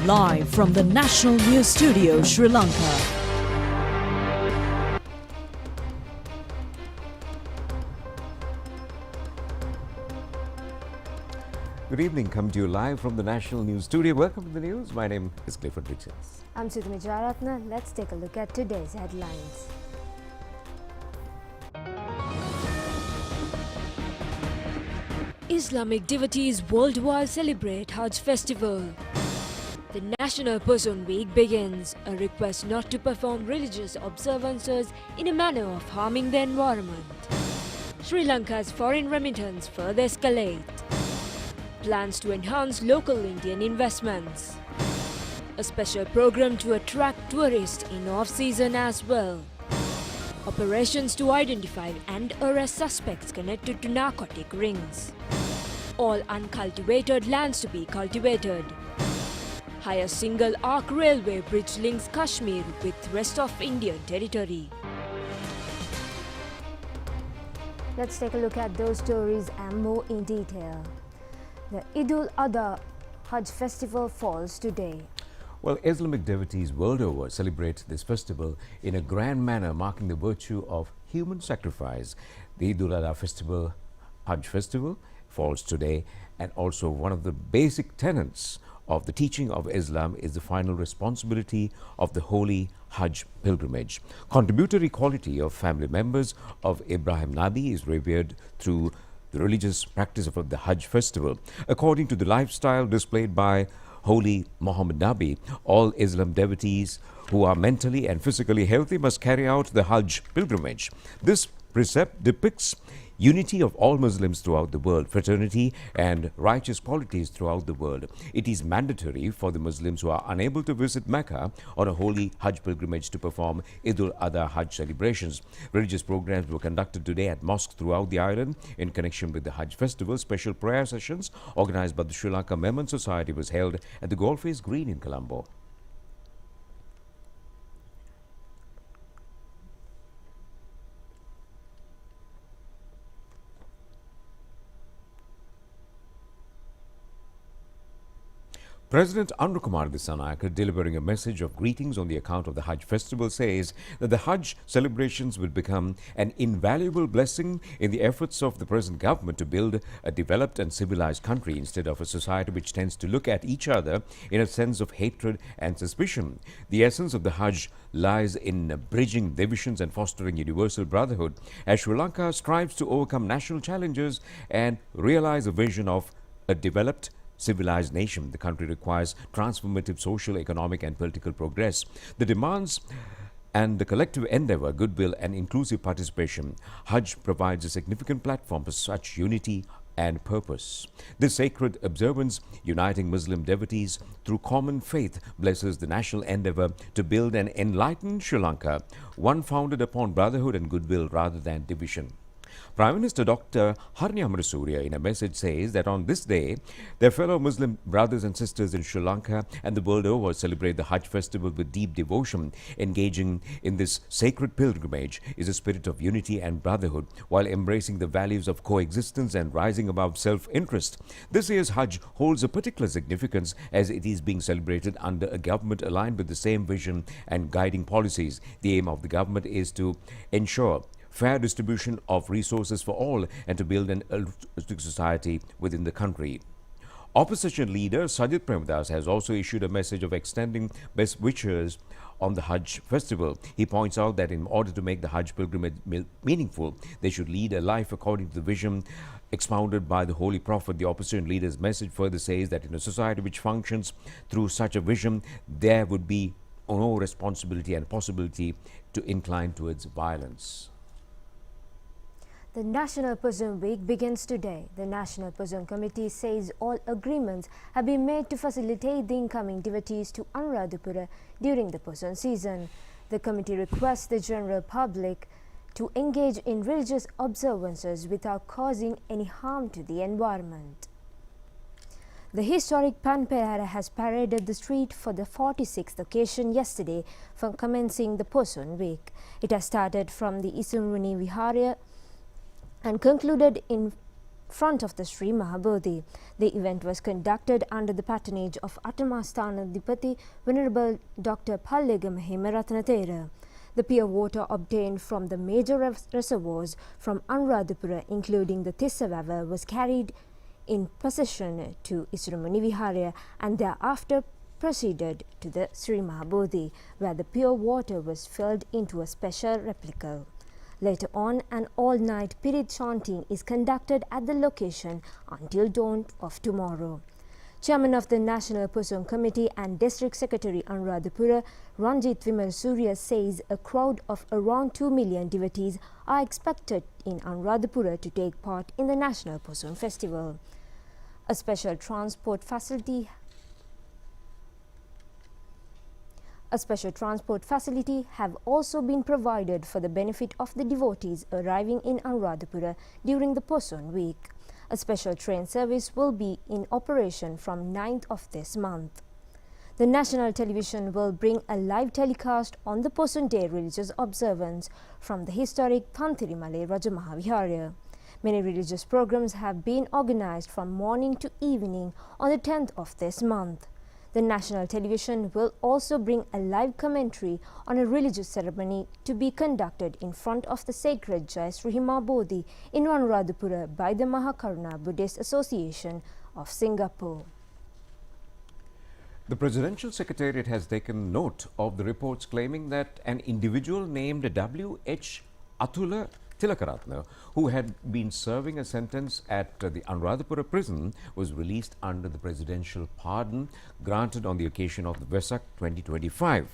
live from the National News Studio, Sri Lanka. Good evening, come to you live from the National News Studio. Welcome to the news. My name is Clifford Richards. I'm Sudhimi Jayaratna. Let's take a look at today's headlines. Islamic devotees worldwide celebrate Hajj festival. The National Person Week begins. A request not to perform religious observances in a manner of harming the environment. Sri Lanka's foreign remittance further escalate. Plans to enhance local Indian investments. A special program to attract tourists in off-season as well. Operations to identify and arrest suspects connected to narcotic rings. All uncultivated lands to be cultivated. Highest single arc railway bridge links Kashmir with rest of Indian territory. Let's take a look at those stories and more in detail. The Eid al-Adha Hajj festival falls today. Well, Islamic devotees world over celebrate this festival in a grand manner, marking the virtue of human sacrifice. The Eid al-Adha festival, Hajj festival, falls today, and also one of the basic tenets of the teaching of Islam is the final responsibility of the holy Hajj pilgrimage. Contributory quality of family members of Ibrahim Nabi is revered through the religious practice of the Hajj festival. According to the lifestyle displayed by Holy Muhammad Nabi, all Islam devotees who are mentally and physically healthy must carry out the Hajj pilgrimage. This precept depicts unity of all Muslims throughout the world, fraternity and righteous qualities throughout the world. It is mandatory for the Muslims who are unable to visit Mecca on a holy Hajj pilgrimage to perform Eid al-Adha Hajj celebrations. Religious programs were conducted today at mosques throughout the island in connection with the Hajj festival. Special prayer sessions organized by the Sri Lanka Memon Society was held at the Golface Green in Colombo. President Anukumar Dissanayake, delivering a message of greetings on the account of the Hajj festival, says that the Hajj celebrations will become an invaluable blessing in the efforts of the present government to build a developed and civilized country instead of a society which tends to look at each other in a sense of hatred and suspicion. The essence of the Hajj lies in bridging divisions and fostering universal brotherhood. As Sri Lanka strives to overcome national challenges and realize a vision of a developed civilized nation, the country requires transformative social, economic and political progress. The demands and the collective endeavor, goodwill and inclusive participation. Hajj provides a significant platform for such unity and purpose. This sacred observance, uniting Muslim devotees through common faith, blesses the national endeavor to build an enlightened Sri Lanka, one founded upon brotherhood and goodwill rather than division. Prime Minister Dr. Harni Amarasuriya in a message says that on this day, their fellow Muslim brothers and sisters in Sri Lanka and the world over celebrate the Hajj festival with deep devotion. Engaging in this sacred pilgrimage is a spirit of unity and brotherhood while embracing the values of coexistence and rising above self-interest. This year's Hajj holds a particular significance as it is being celebrated under a government aligned with the same vision and guiding policies. The aim of the government is to ensure fair distribution of resources for all and to build an altruistic society within the country. Opposition leader Sajid Premadas has also issued a message of extending best wishes on the Hajj festival. He points out that in order to make the Hajj pilgrimage meaningful, they should lead a life according to the vision expounded by the Holy Prophet. The opposition leader's message further says that in a society which functions through such a vision, there would be no responsibility and possibility to incline towards violence. The National Person Week begins today. The National Person Committee says all agreements have been made to facilitate the incoming devotees to Anuradhapura during the Person season. The committee requests the general public to engage in religious observances without causing any harm to the environment. The historic Panpehara has paraded the street for the 46th occasion yesterday for commencing the Person Week. It has started from the Isunruni Vihara and concluded in front of the Sri Mahabodhi. The event was conducted under the patronage of Atamasthana Venerable Dr. Pallega Mahima. The pure water obtained from the major reservoirs from Anuradhapura, including the Tissavawa, was carried in procession to Isramuni Viharya and thereafter proceeded to the Sri Mahabodhi, where the pure water was filled into a special replica. Later on, an all-night Pirit chanting is conducted at the location until dawn of tomorrow. Chairman of the National Pusum Committee and District Secretary Anuradhapura, Ranjit Vimal Surya, says a crowd of around 2 million devotees are expected in Anuradhapura to take part in the National Pusum Festival. A special transport facility have also been provided for the benefit of the devotees arriving in Anuradhapura during the Pusum week. A special train service will be in operation from 9th of this month. The national television will bring a live telecast on the Pusum Day religious observance from the historic Thantirimale Rajamahaviharya. Many religious programs have been organized from morning to evening on the 10th of this month. The national television will also bring a live commentary on a religious ceremony to be conducted in front of the sacred Jai Sri Mahabodhi in Anuradhapura by the Mahakaruna Buddhist Association of Singapore. The Presidential Secretariat has taken note of the reports claiming that an individual named W.H. Atula Tilakaratna, who had been serving a sentence at the Anuradhapura prison, was released under the presidential pardon granted on the occasion of the Vesak 2025.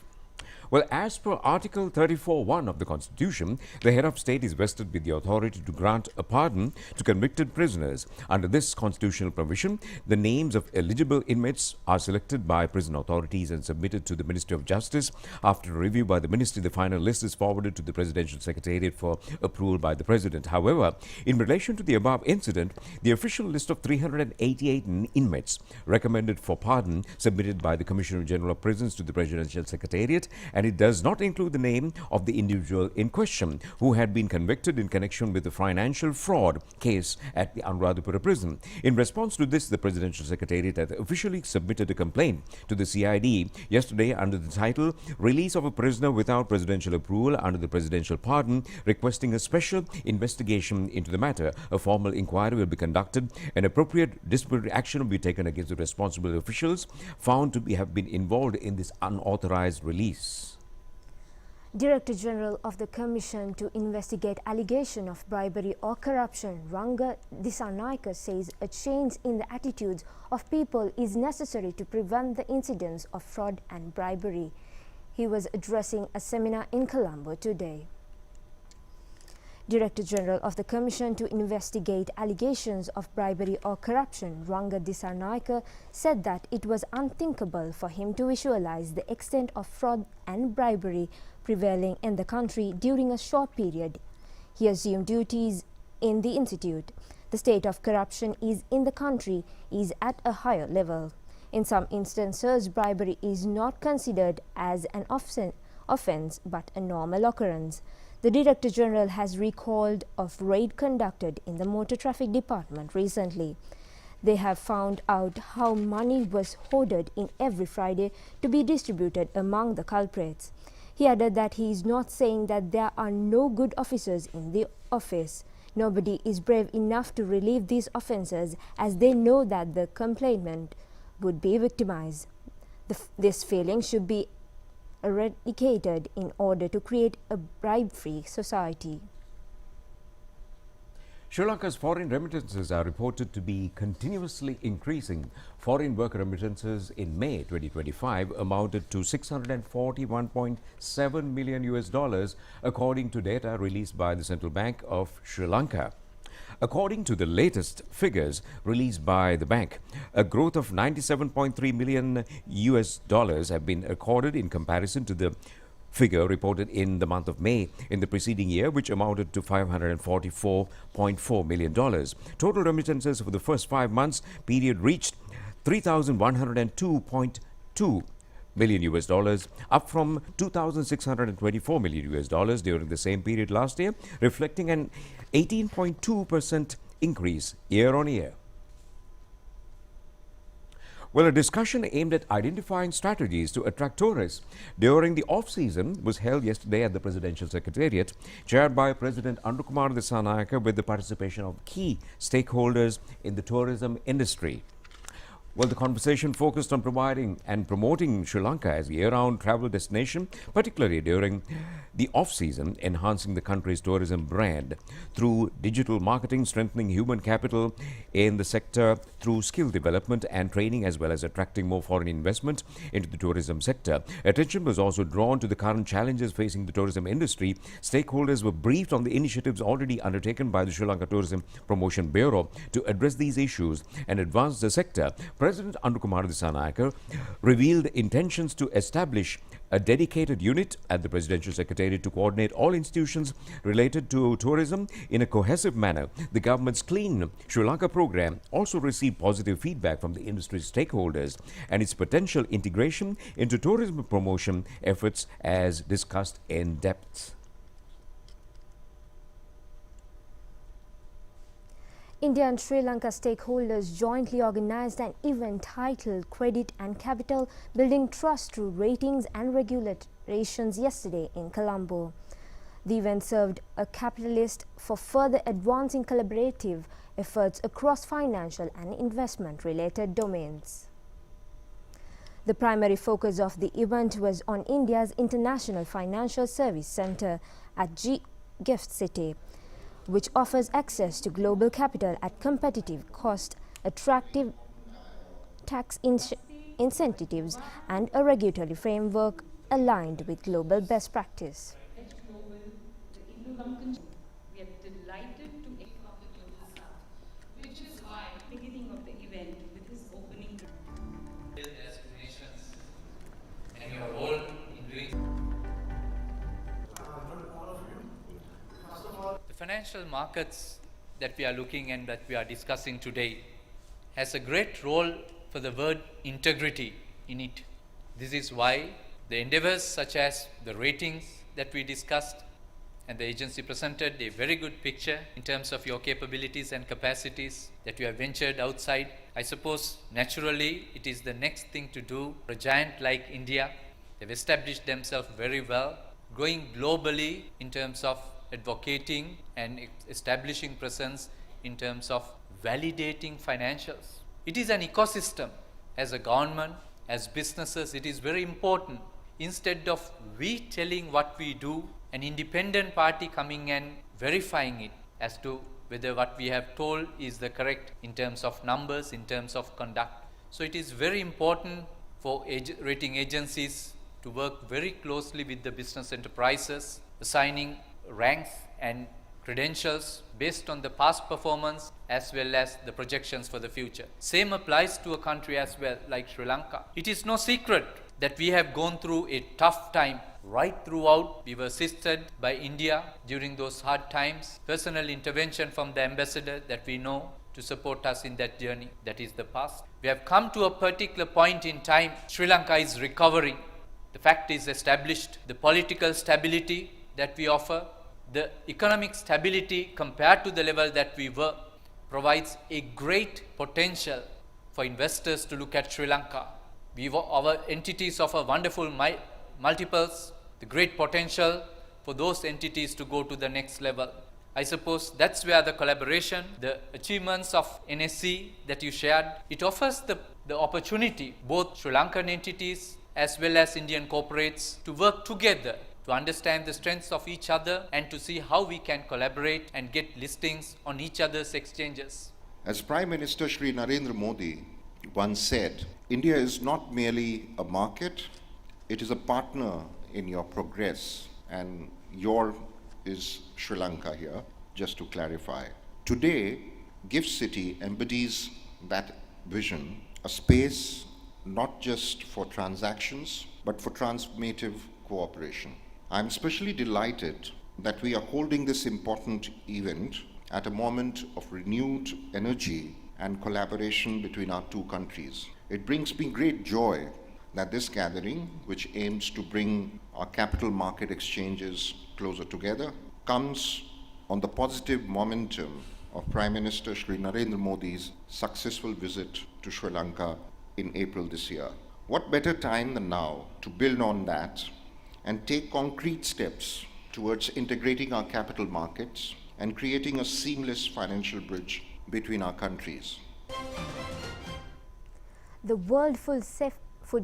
Well, as per Article 34(1) of the Constitution, the head of state is vested with the authority to grant a pardon to convicted prisoners. Under this constitutional provision, the names of eligible inmates are selected by prison authorities and submitted to the Ministry of Justice. After review by the Ministry, the final list is forwarded to the Presidential Secretariat for approval by the President. However, in relation to the above incident, the official list of 388 inmates recommended for pardon submitted by the Commissioner General of Prisons to the Presidential Secretariat, and it does not include the name of the individual in question who had been convicted in connection with the financial fraud case at the Anuradhapura prison. In response to this, the Presidential Secretariat had officially submitted a complaint to the CID yesterday under the title Release of a Prisoner Without Presidential Approval under the Presidential Pardon, requesting a special investigation into the matter. A formal inquiry will be conducted and appropriate disciplinary action will be taken against the responsible officials found to have been involved in this unauthorized release. Director General of the Commission to investigate allegation of bribery or corruption, Ranga Disanaika, says a change in the attitudes of people is necessary to prevent the incidents of fraud and bribery. He was addressing a seminar in Colombo today. Director General of the Commission to investigate allegations of bribery or corruption, Ranga Disanaika, said that it was unthinkable for him to visualize the extent of fraud and bribery prevailing in the country during a short period. He assumed duties in the institute. The state of corruption in the country is at a higher level. In some instances, bribery is not considered as an offense but a normal occurrence. The Director General has recalled of raid conducted in the Motor Traffic Department recently. They have found out how money was hoarded in every Friday to be distributed among the culprits. He added that he is not saying that there are no good officers in the office. Nobody is brave enough to relieve these offences as they know that the complainant would be victimized. This feeling should be eradicated in order to create a bribe-free society. Sri Lanka's foreign remittances are reported to be continuously increasing. Foreign worker remittances in May 2025 amounted to $641.7 million, according to data released by the Central Bank of Sri Lanka. According to the latest figures released by the bank, a growth of $97.3 million have been recorded in comparison to the figure reported in the month of May in the preceding year, which amounted to $544.4 million. Total remittances for the first 5 months period reached $3,102.2 million, up from $2,624 million during the same period last year, reflecting an 18.2% increase year on year. Well, a discussion aimed at identifying strategies to attract tourists during the off-season was held yesterday at the Presidential Secretariat, chaired by President Andrukumar Dissanayake, with the participation of key stakeholders in the tourism industry. Well, the conversation focused on providing and promoting Sri Lanka as a year-round travel destination, particularly during the off-season, enhancing the country's tourism brand through digital marketing, strengthening human capital in the sector through skill development and training, as well as attracting more foreign investment into the tourism sector. Attention was also drawn to the current challenges facing the tourism industry. Stakeholders were briefed on the initiatives already undertaken by the Sri Lanka Tourism Promotion Bureau to address these issues and advance the sector. President Andrukumar Dissanayake revealed intentions to establish a dedicated unit at the Presidential Secretariat to coordinate all institutions related to tourism in a cohesive manner. The government's Clean Sri Lanka program also received positive feedback from the industry stakeholders and its potential integration into tourism promotion efforts as discussed in depth. India and Sri Lanka stakeholders jointly organized an event titled Credit and Capital Building Trust Through Ratings and Regulations yesterday in Colombo. The event served a catalyst for further advancing collaborative efforts across financial and investment-related domains. The primary focus of the event was on India's International Financial Service Centre at Gift City, which offers access to global capital at competitive cost, attractive tax incentives, and a regulatory framework aligned with global best practice. We are delighted to welcome the Global South, which is why the beginning of the event with his opening. Destinations and your role in doing. The financial markets that we are looking and that we are discussing today has a great role for the word integrity in it. This is why the endeavors such as the ratings that we discussed and the agency presented a very good picture in terms of your capabilities and capacities that you have ventured outside. I suppose naturally it is the next thing to do for a giant like India. They've established themselves very well, growing globally in terms of advocating and establishing presence in terms of validating financials. It is an ecosystem. As a government, as businesses, it is very important. Instead of we telling what we do, an independent party coming and verifying it as to whether what we have told is the correct in terms of numbers, in terms of conduct. So it is very important for rating agencies to work very closely with the business enterprises, assigning ranks and credentials based on the past performance as well as the projections for the future. Same applies to a country as well like Sri Lanka. It is no secret that we have gone through a tough time right throughout. We were assisted by India during those hard times. Personal intervention from the ambassador that we know to support us in that journey. That is the past. We have come to a particular point in time. Sri Lanka is recovering. The fact is established. The political stability that we offer, the economic stability compared to the level that we were, provides a great potential for investors to look at Sri Lanka. Our entities offer wonderful multiples, the great potential for those entities to go to the next level. I suppose that's where the collaboration, the achievements of NSC that you shared, it offers the opportunity, both Sri Lankan entities as well as Indian corporates, to work together to understand the strengths of each other and to see how we can collaborate and get listings on each other's exchanges. As Prime Minister Shri Narendra Modi once said, India is not merely a market, it is a partner in your progress, and your is Sri Lanka here, just to clarify. Today, Gift City embodies that vision, a space not just for transactions, but for transformative cooperation. I'm especially delighted that we are holding this important event at a moment of renewed energy and collaboration between our two countries. It brings me great joy that this gathering, which aims to bring our capital market exchanges closer together, comes on the positive momentum of Prime Minister Shri Narendra Modi's successful visit to Sri Lanka in April this year. What better time than now to build on that and take concrete steps towards integrating our capital markets and creating a seamless financial bridge between our countries. The World Food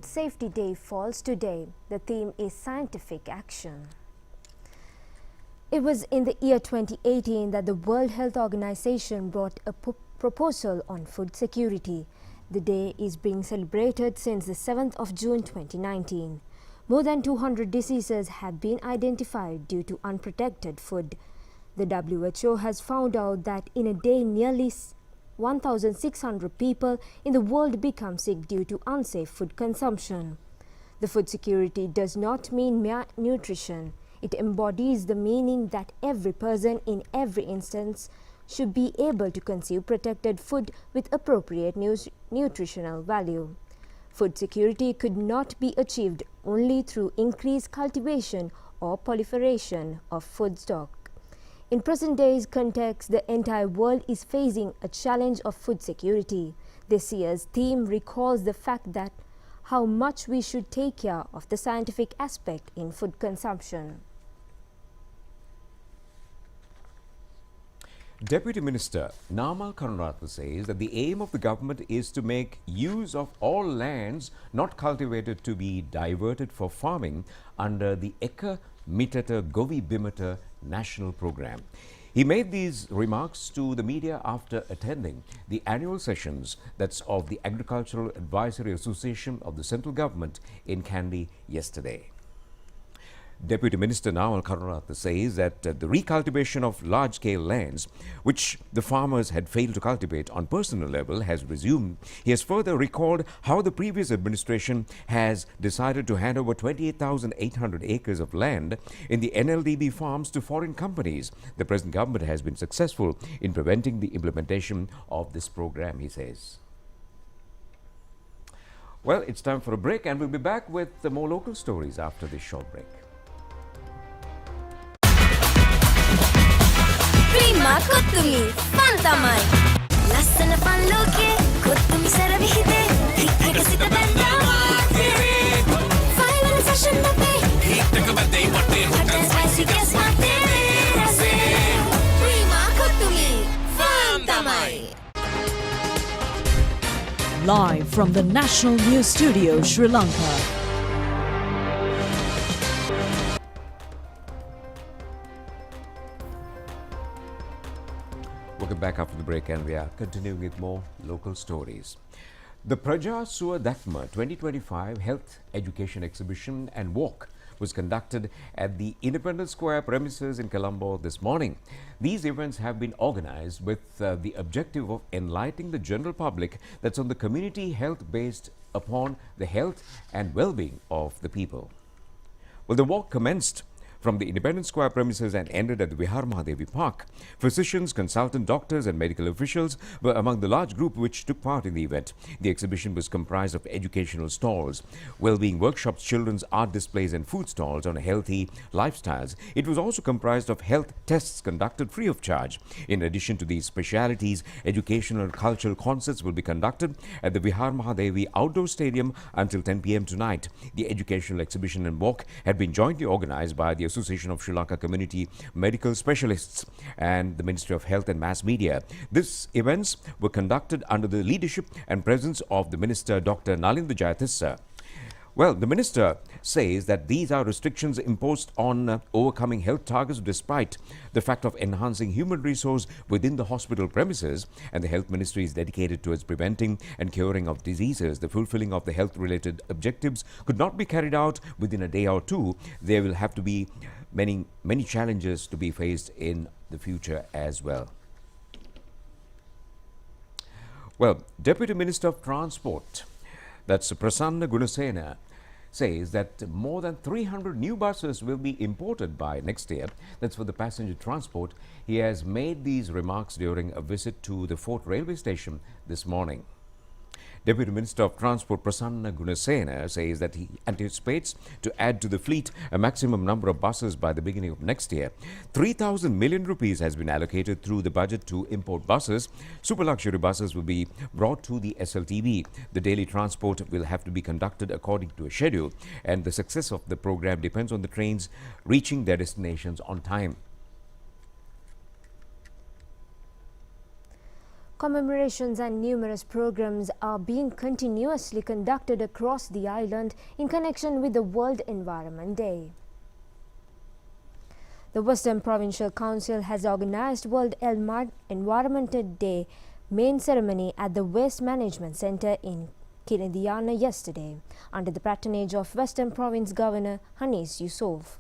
Safety Day falls today. The theme is scientific action. It was in the year 2018 that the World Health Organization brought a proposal on food security. The day is being celebrated since the 7th of June 2019. More than 200 diseases have been identified due to unprotected food. The WHO has found out that in a day nearly 1,600 people in the world become sick due to unsafe food consumption. The food security does not mean mere nutrition. It embodies the meaning that every person in every instance should be able to consume protected food with appropriate nutritional value. Food security could not be achieved only through increased cultivation or proliferation of food stock. In present day's context, the entire world is facing a challenge of food security. This year's theme recalls the fact that how much we should take care of the scientific aspect in food consumption. Deputy Minister Namal Karunaratne says that the aim of the government is to make use of all lands not cultivated to be diverted for farming under the Eka Mitata Govi Bimata national program. He made these remarks to the media after attending the annual sessions of the Agricultural Advisory Association of the Central Government in Kandy yesterday. Deputy Minister Namal Karunaratne says that the recultivation of large-scale lands, which the farmers had failed to cultivate on personal level, has resumed. He has further recalled how the previous administration has decided to hand over 28,800 acres of land in the NLDB farms to foreign companies. The present government has been successful in preventing the implementation of this program, he says. Well, it's time for a break, and we'll be back with more local stories after this short break. Kottumi, Fantamai. Lassana panloke, Kottumi saravihide, Hikka sita banda. Final session nape, Hikka badde patte, hot and spicy guess mate, rase. Prima Kottumi, Fantamai. Live from the National News Studio, Sri Lanka. Welcome back after the break, and we are continuing with more local stories. The Praja Suwa Dakma 2025 Health Education Exhibition and Walk was conducted at the Independence Square premises in Colombo this morning. These events have been organized with the objective of enlightening the general public that's on the community health based upon the health and well-being of the people. Well, the walk commenced from the Independence Square premises and ended at the Vihar Mahadevi Park. Physicians, consultant doctors and medical officials were among the large group which took part in the event. The exhibition was comprised of educational stalls, well-being workshops, children's art displays and food stalls on healthy lifestyles. It was also comprised of health tests conducted free of charge. In addition to these specialities, educational and cultural concerts will be conducted at the Vihar Mahadevi Outdoor Stadium until 10 p.m. tonight. The educational exhibition and walk had been jointly organized by the Association of Sri Lanka Community Medical Specialists and the Ministry of Health and Mass Media. These events were conducted under the leadership and presence of the Minister Dr. Nalinda Jayatissa. Well, the Minister says that these are restrictions imposed on overcoming health targets despite the fact of enhancing human resource within the hospital premises, and the Health Ministry is dedicated towards preventing and curing of diseases. The fulfilling of the health-related objectives could not be carried out within a day or two. There will have to be many challenges to be faced in the future as well. Well, Deputy Minister of Transport, that's Prasanna Gunasena, says that more than 300 new buses will be imported by next year. That's for the passenger transport. He has made these remarks during a visit to the Fort Railway Station this morning. Deputy Minister of Transport Prasanna Gunasena says that he anticipates to add to the fleet a maximum number of buses by the beginning of next year. 3,000 million rupees has been allocated through the budget to import buses. Super luxury buses will be brought to the SLTB. The daily transport will have to be conducted according to a schedule, and the success of the program depends on the trains reaching their destinations on time. Commemorations and numerous programs are being continuously conducted across the island in connection with the World Environment Day. The Western Provincial Council has organized World Environmental Day main ceremony at the Waste Management Centre in Kinediana yesterday, under the patronage of Western Province Governor Hanis Yusof.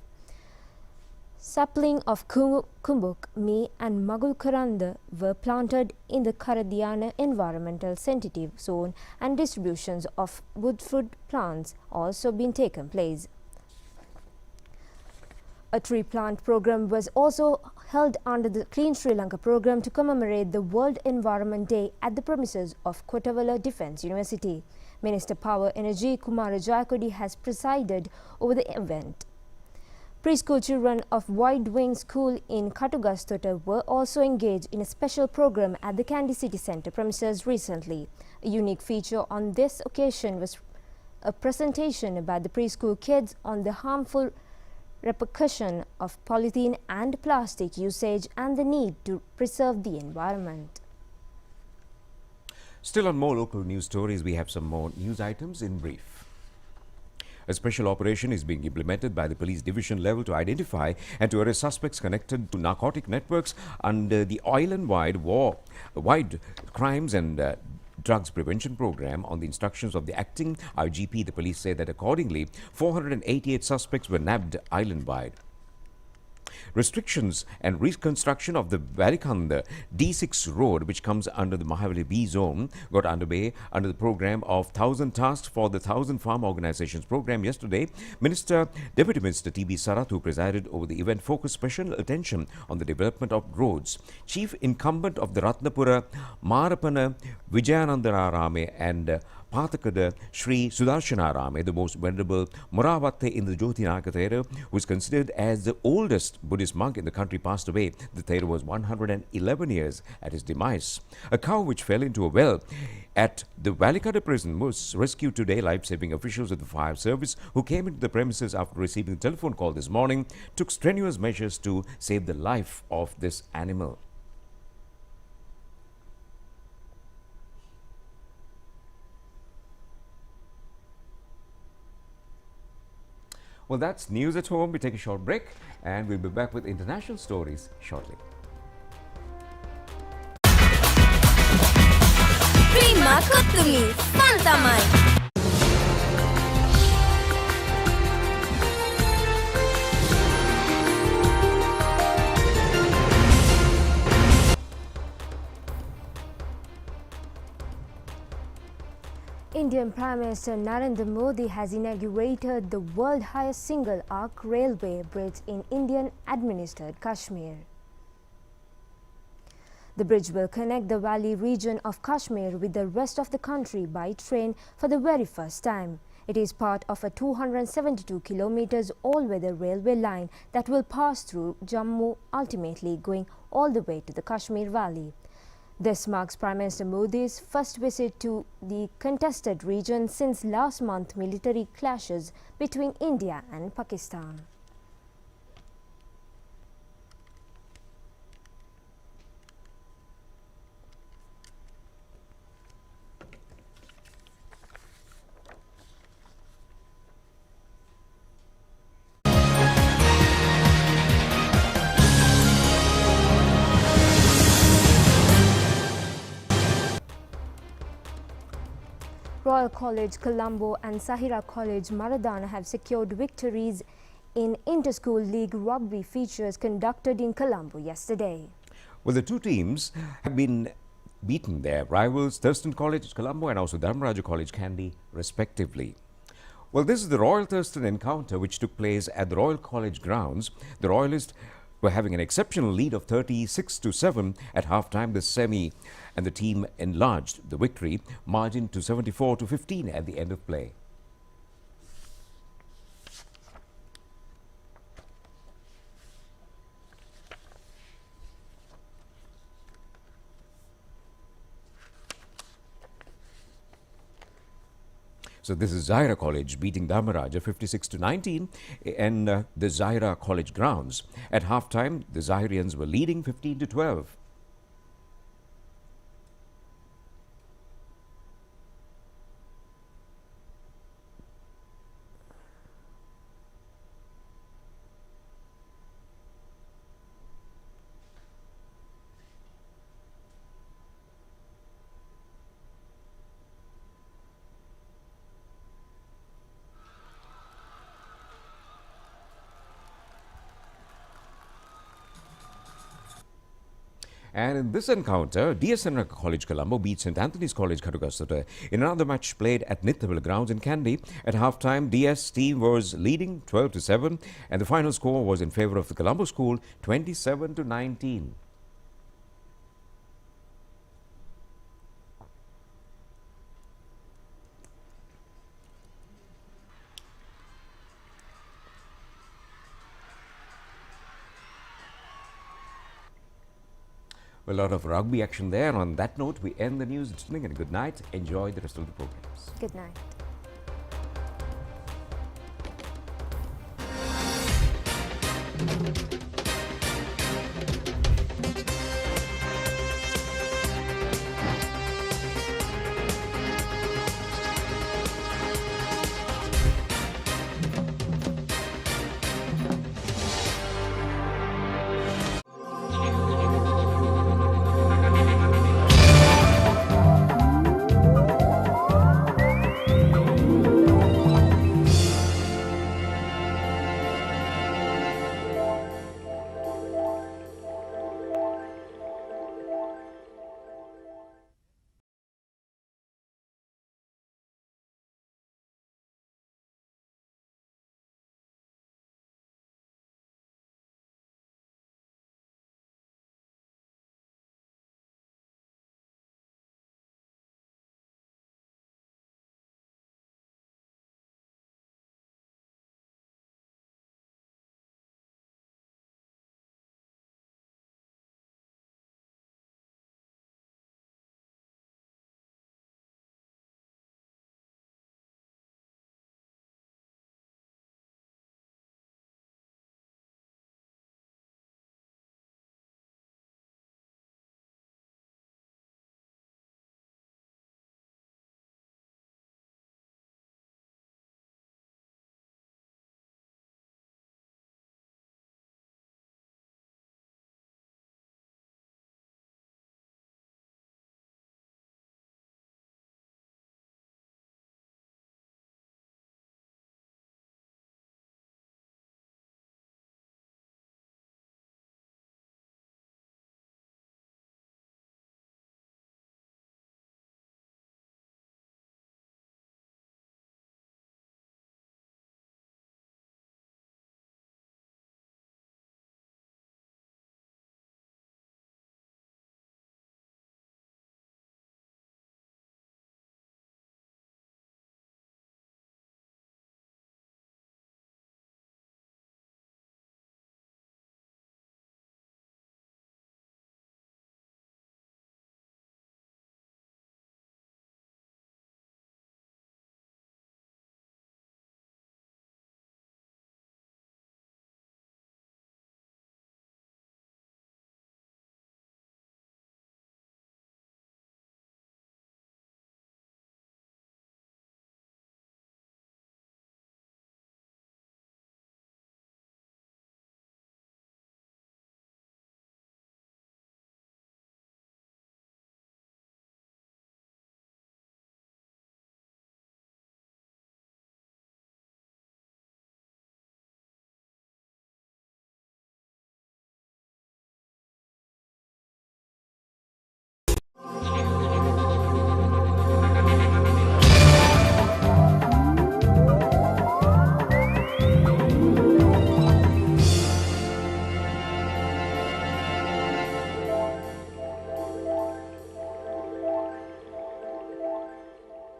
Sapling of Kumbuk, Mi and Magulkaranda were planted in the Karadiana Environmental Sensitive Zone, and distributions of wood fruit plants also been taken place. A tree plant program was also held under the Clean Sri Lanka program to commemorate the World Environment Day at the premises of Kottavala Defence University. Minister Power Energy Kumara Jayakodi has presided over the event. Preschool children of Wide Wing School in Katugastota were also engaged in a special program at the Kandy City Centre premises recently. A unique feature on this occasion was a presentation by the preschool kids on the harmful repercussion of polythene and plastic usage and the need to preserve the environment. Still on more local news stories, we have some more news items in brief. A special operation is being implemented by the police division level to identify and to arrest suspects connected to narcotic networks under the island-wide crimes and drugs prevention program. On the instructions of the acting IGP, the police say that accordingly 488 suspects were nabbed island-wide. Restrictions and reconstruction of the Valikanda D6 road, which comes under the Mahavali B zone, got underway under the program of 1,000 Tasks for the 1,000 Farm Organizations program yesterday. Deputy Minister T.B. Sarath, who presided over the event, focused special attention on the development of roads. Chief incumbent of the Ratnapura Marapana Vijayanandararame and Pathakada Sri Sudarshanarame, the most venerable Muravatte in the Jyotinaka Thera, who is considered as the oldest Buddhist monk in the country, passed away. The Thera was 111 years at his demise. A cow which fell into a well at the Valikada prison was rescued today. Life-saving officials of the fire service, who came into the premises after receiving a telephone call this morning, took strenuous measures to save the life of this animal. Well, that's news at home. We take a short break and we'll be back with international stories shortly. Prima Kottumi, Fantamai. Indian Prime Minister Narendra Modi has inaugurated the world's highest single-arc railway bridge in Indian-administered Kashmir. The bridge will connect the valley region of Kashmir with the rest of the country by train for the very first time. It is part of a 272 kilometers all-weather railway line that will pass through Jammu, ultimately going all the way to the Kashmir Valley. This marks Prime Minister Modi's first visit to the contested region since last month's military clashes between India and Pakistan. Royal College Colombo and Sahira College Maradana have secured victories in Inter-School League Rugby features conducted in Colombo yesterday. Well, the two teams have been beaten their rivals, Thurston College Colombo and also Dharmaraja College Kandy, respectively. Well, this is the Royal Thurston encounter which took place at the Royal College grounds. The Royalists were having an exceptional lead of 36-7 at halftime this semi, and the team enlarged the victory margin to 74-15 at the end of play. So this is Zaira College beating Dharmaraja 56-19 in the Zaira College grounds. At halftime, the Zahirians were leading 15-12. And in this encounter, DSN College Colombo beat St. Anthony's College Kadugastota in another match played at Nithaville Grounds in Kandy. At halftime, DS team was leading 12-7, and the final score was in favour of the Colombo School, 27-19. A lot of rugby action there. On that note, we end the news this evening, and good night. Enjoy the rest of the programs. Good night.